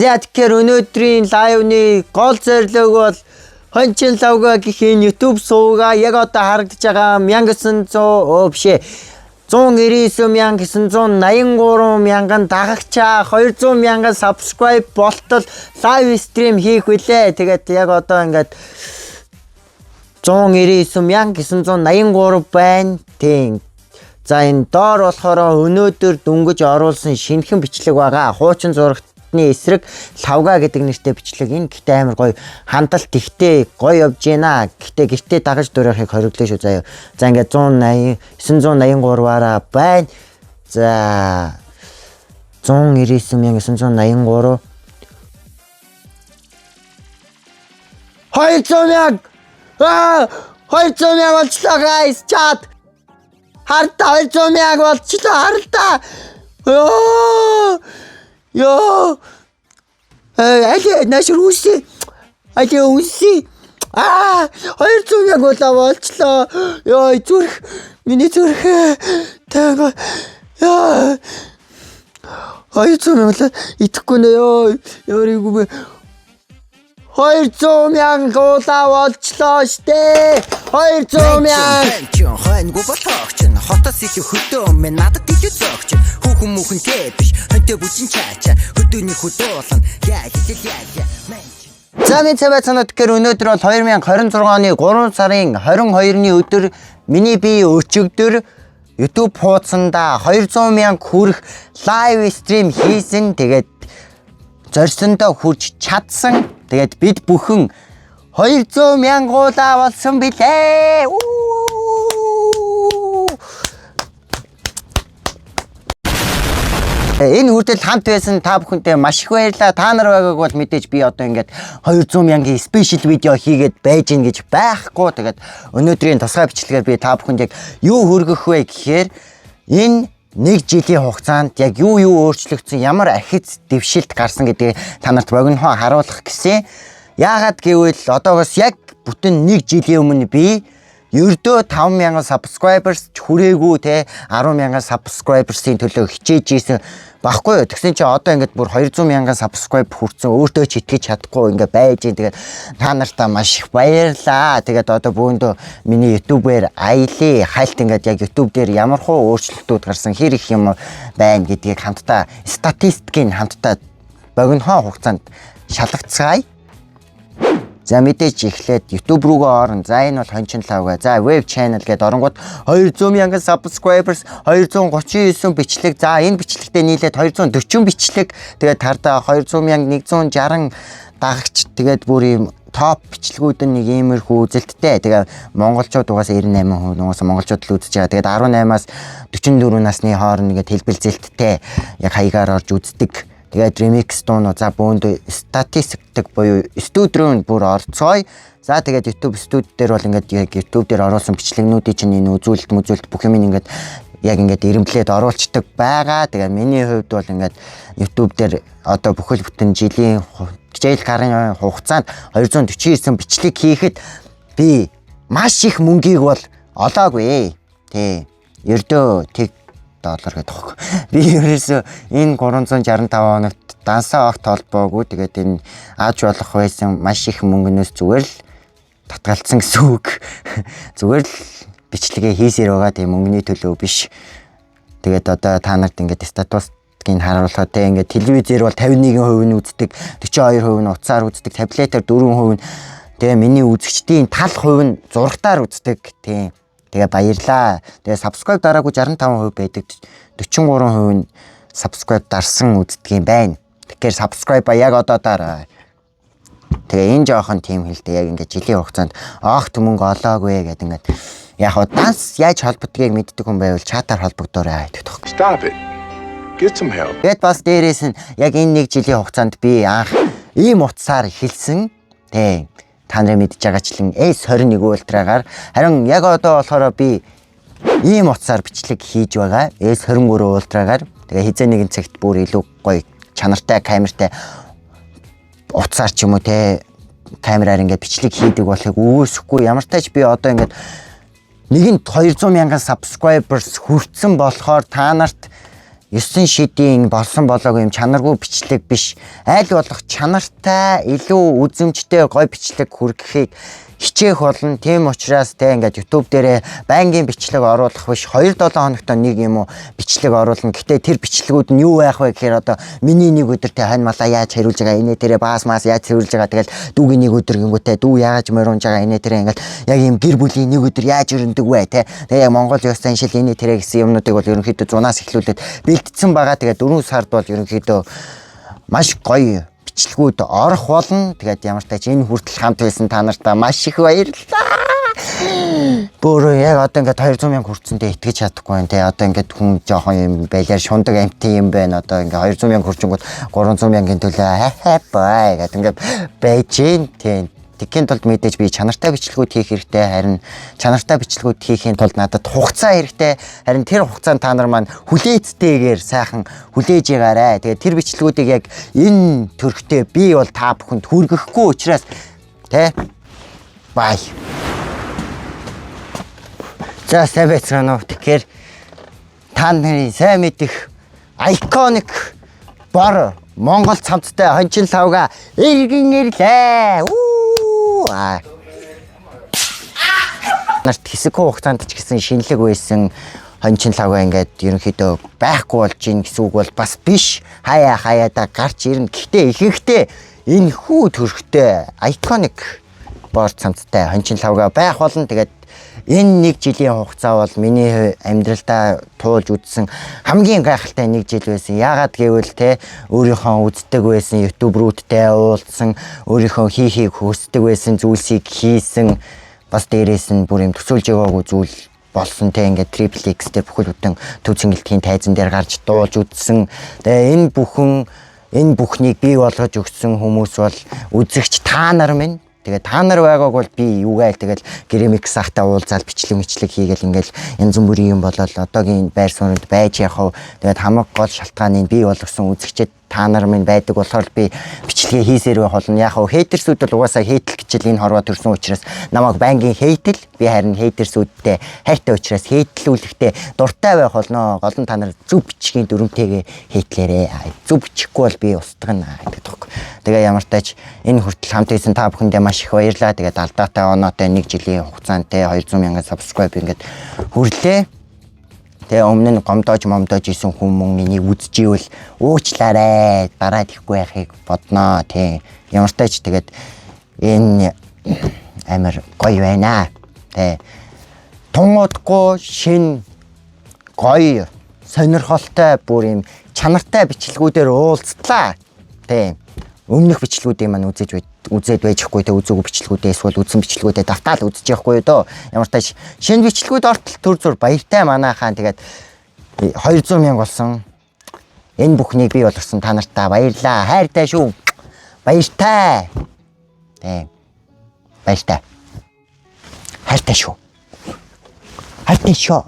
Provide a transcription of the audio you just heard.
Тэгэхээр өнөөдрийн лайвны гол зорилго бол Хончин лавга гэх энэ YouTube суугаа яг одоо харагдаж байгаа 1900 199,983 мянган дагагчаа 200 мянган subscribe болтол live stream хийх үлээ. Тэгээд яг одоо ингээд 199,983 байна. Тийм. За энэ доор болохоор өнөөдөр дөнгөж оруулсан шинэхэн бичлэг байгаа. Хуучин зурагтны эсрэг лавга гэдэг нэртэй бичлэг. Энэ гэхдээ амар гоё хандлт ихтэй гоё явж байна. Гэхдээ гэртээ дагаж дуурайхыг хориглоо шүү заяа. За ингээд 983-аараа байна. За 199,983 200,000 200,000 болчлоо guys. Чат хартаа 200,000 болчлоо хартаа. Ёо аль нааш рүүси аль үси 200,000 болчлоо. Ёо зүрх миний зүрх таага ёо 200,000 итгэхгүй нэ ёо ёриггүй 200,000 болчлоо штэ 200,000 хойнгу ботогч хотос их хөдөө мэн надад ичүү зогч хүүхэн мөхөн биш хөнтө бүчин чаача хөдөөний хөдөөлөн яа За минь цавцанад тэгэхээр өнөөдөр бол 2026 оны 3 сарын 22-ны өдөр миний бие өчигдөр YouTube хуудсанда 200,000 хүрэх лайв стрим хийсэн. Тэгээд зорьсондоо хүрч чадсан. Тэгээд бид бүхэн 200,000 болсон билээ. Энэ хүртэл хамт байсан та бүхэнтэй маш их баярлалаа. Та нар байгааг бол мэдээж би одоо ингээд 200,000-ийн спешиал видео хийгээд байж гин гэж байхгүй. Тэгээд өнөөдрийн тусгай бичлэгээр би та бүхэнд яг юу хүргэх вэ гэхээр энэ нэг жилийн хугацаанд яг юу өөрчлөгдсөн, ямар ахиц дэвшилт гарсан гэдгийг та нарт богинохоо харуулах гэсэн. Яагаад гэвэл одоогоос яг бүтэн нэг жилийн өмнө би ердөө 5,000 subscribers хүрээгүй те 10,000 subscribers-ийн төлөө хичээж ийсэн баггүй юу. Тэгсэн чинь одоо ингээд бүр 200,000 subscribe хүрсэн. Өөртөө ч итгэж чадахгүй ингээд байж гин. Тэгээд та нартаа маш их баярлаа. Тэгээд одоо бөөндөө миний YouTube-ээр аялаа хальт ингээд яг YouTube дээр ямар хуу өөрчлөлтүүд гарсан, хэр их юм байна гэдгийг хамтдаа статистикийн хамтдаа богинохоо хугацаанд шалгацгаая. За мэдээж эхлээд YouTube руугаа орон. За энэ бол Хончин лавга. За web channel гэдэг оронгууд 200,000 subscribers, 239 бичлэг. За энэ бичлэгтээ нийлээд 240 бичлэг. Тэгээд тардаа 200,160 дагагч. Тэгээд бүр ийм топ бичлэгүүд нь нэг иймэрхүү үзэлттэй. Тэгээд монголчууд угаасаа 98% угаасаа монголчууд л үзэж байгаа. Тэгээд 18-аас 44 насны хооронд ингээд хэлбэлзэлттэй яг хаягаар орж үздэг. Тэгээд remix дуунууд за бөөнд статистик буюу студио руу бүр орцгоё. За тэгээд YouTube студид дээр бол ингээд яг YouTube дээр оруулсан бичлэгнүүдийн чинь энэ үзүүлэлт бүх юм ингээд яг ингээд ирэмблээд оруулцдаг байгаа. Тэгээд миний хувьд бол ингээд YouTube дээр одоо бүхэл бүтэн жилийн хичээл гарын хугацаанд 249 бичлэг хийхэд би маш их мөнгийг бол олоогүй. Тий. Ердөө тэг доллар гэдэг тоххой. Би ерөөсөө энэ 365 хоногт дансаа огт толбоогүй. Тэгээд энэ ааж болох байсан маш их мөнгнөөс зүгээр л татгалцсан гэсэн үг. Зүгээр л бичлэгээ хийсээр байгаа тийм мөнгөний төлөө биш. Тэгээд одоо та нарт ингээд статистикийг харуулхад те ингээд телевизээр бол 51% нь үздэг, 42% нь утсаар үздэг, таблетаар 4% нь тэгээ миний үзэгчдийн тал хувь нь зурагтаар үздэг тийм. Тэгээ баярлаа. Тэгээ subscribe дараагүй 65% байдаг. 43% нь subscribe дарсан үздэг юм байна. Тэгэхээр subscribe яг одоо дараа. Тэгээ энэ жоохон тийм хэлтэй яг ингээд жилийн хугацаанд огт мөнгө олоогүй гэдэг ингээд яг хоо данс яаж холбогдгийг мэддэг хүн байвал чатаар холбогдоорой гэдэг тоххой. Stop it. Get some help. Гэт бас дээрээс нь яг энэ нэг жилийн хугацаанд би анх ийм утсаар хэлсэн. Тэг. Та нарыг мэдж байгаачлан S21 ультрагаар харин яг одоо болохоор би ийм утсаар бичлэг хийж байгаа. S23 ультрагаар тэгээ хизээ нэгэн цагт бүр илүү гоё чанартай камертай утсаар ч юм уу те камераар ингээд бичлэг хийдэг болохыг үүсэхгүй. Ямар ч тач би одоо ингээд нэгэнд 200,000 subscribers хүрсэн болохоор та нарт 9 шидийн болсон болоогүй юм чанаргүй бичлэг биш. Аль болох чанартай, илүү үзэмжтэй гоё бичлэг хүргэхийг хичээх болно. Тийм учраас те ингээд YouTube дээрээ байнгын бичлэг оруулах биш 2-7 хоногт нэг юм уу бичлэг оруулна. Гэтэ тэр бичлэгүүд нь юу байх вэ гэхээр одоо миний нэг өдөр те хань малаа яаж хариулж байгаа инээ тэрэ баас маас яаж хариулж байгаа тэгэл дүүгийн нэг өдөр гингүүтээ дүү яаж морунж байгаа инээ тэрэ ингээд яг юм гэр бүлийн нэг өдөр яаж өрөндөг вэ те. Тэгээ яг Монгол ёс заншил инээ тэрэ гэсэн юмнуудыг бол ерөнхийдөө 100-аас эхлүүлээд бэлдсэн байгаа. Тэгээ 4 сард бол ерөнхийдөө маш гоё бичлэгүүд орох болно. Тэгээд ямар ч тач энэ хүртэл хамт байсан та нартаа маш их баярлалаа. Бүр яг одоо ингээд 200 мянга хүрцэндээ итгэж чадахгүй байна те. Одоо ингээд хүн жоохон юм байлаар шундаг амтын юм байна. Одоо ингээд 200 мянга хүрчингүүд 300 мянгагийн төлөө бай гэдэг ингээд байж гин те. Тэгэхин тулд мэдээж би чанартай бичлэгүүд хийх хэрэгтэй. Харин чанартай бичлэгүүд хийхин тулд надад хугацаа хэрэгтэй. Харин тэр хугацаанд та нар маань хүлээцтэйгээр сайхан хүлээж байгаарай. Тэгээд тэр бичлэгүүдийг яг энэ төрхтэй би бол та бүхэнд хүргэхгүй учраас тэ бай. За сайн байцгаана уу. Тэгэхээр та нарын сайн мэдих iconic бор Монгол цамцтай хончин лавга эргэн ирлээ. Нарт хэсэг хугацаанд ч гэсэн шинэлэг байсан хончин лавга ингээд ерөнхийдөө байхгүй болж ийн гэсэн үг бол бас биш. Хаяада гарч ирнэ. Гэхдээ ихэнхдээ энэ хүү төрхтэй iconic бор цамцтай хончин лавга байх болно. Тэгээд энэ нэг жилийн хугацаа бол миний амьдралдаа туулж үзсэн хамгийн гайхалтай нэг жил байсан. Яагаад гэвэл те өөрийнхөө үздэг байсан ютуберүүдтэй уулзсан, өөрийнхөө хийхийг хүсдэг байсан зүйлсийг хийсэн, бас дээрээс нь бүр юм төсөөлж байгаагүй зүйл болсон те ингээд triple X-тэй бүхэл бүтэн төв цэнгэлтийн тайзан дээр гарч дуулж үзсэн. Тэгээ энэ бүхнийг бий болгож өгсөн хүмүүс бол үзэгч та нар минь. Тэгээд та нар байгааг бол би юугайл тэгэл гэрэмикс ахтай уулзаад бичлэг хийгээл ингээл янз бүрийн юм болол одоогийн байр сууринд байж яхав. Тэгээд хамаг гол шалтгааныг бий болгосон үзэгчд та нар минь байдаг болохоор би бичлэгээ хийсээр байх болно. Яг хөө хейтерсүүд бол угаасаа хейтл гэж энэ хорвоо төрсөн учраас намайг байнгын хейтл би харин хейтерсүүдтэй хайртай учраас хейтлүүлэхдээ дуртай байх болно. Гол нь та нар зөв бичгийн дүрмтэйгээ хейтлээрээ. Зөв бичихгүй бол би устгана гэдэг тоххой. Тэгээ ямар тач энэ хүртэл хамт байсан та бүхэндээ маш их баярлалаа. Тэгээд алдаатай оноотой 1 жилийн хугацаанд 200 мянган subscribe ингээд хүрлээ. Тэгээ өмнө нь гомдоож исэн хүмүүс энийг үзчихвэл уучлаарай дараа тийхгүй яхийг бодноо тий. Ямар тач тэгээд энэ амар гоё байна. Тий. Тунгуудгүй шин гоё сонирхолтой бүр юм чанартай бичлэгүүдээр уулзтлаа. Тий. Өмнөх бичлэгүүдийг маань үзээд байжхгүй те үзээгүй бичлэгүүдээ эсвэл үзсэн бичлэгүүдээ давтаал үзэж явахгүй дөө. Ямар тач шинэ бичлэгүүд ортол төр зур баяртай манайхаа тэгээд 200 мянга болсон. Энэ бүхнийг бий болгосон та нартаа баярлаа. Хайртай шүү. Баяртай. Тэ. Баяртай. Хайртай шүү. Хайртай шүү.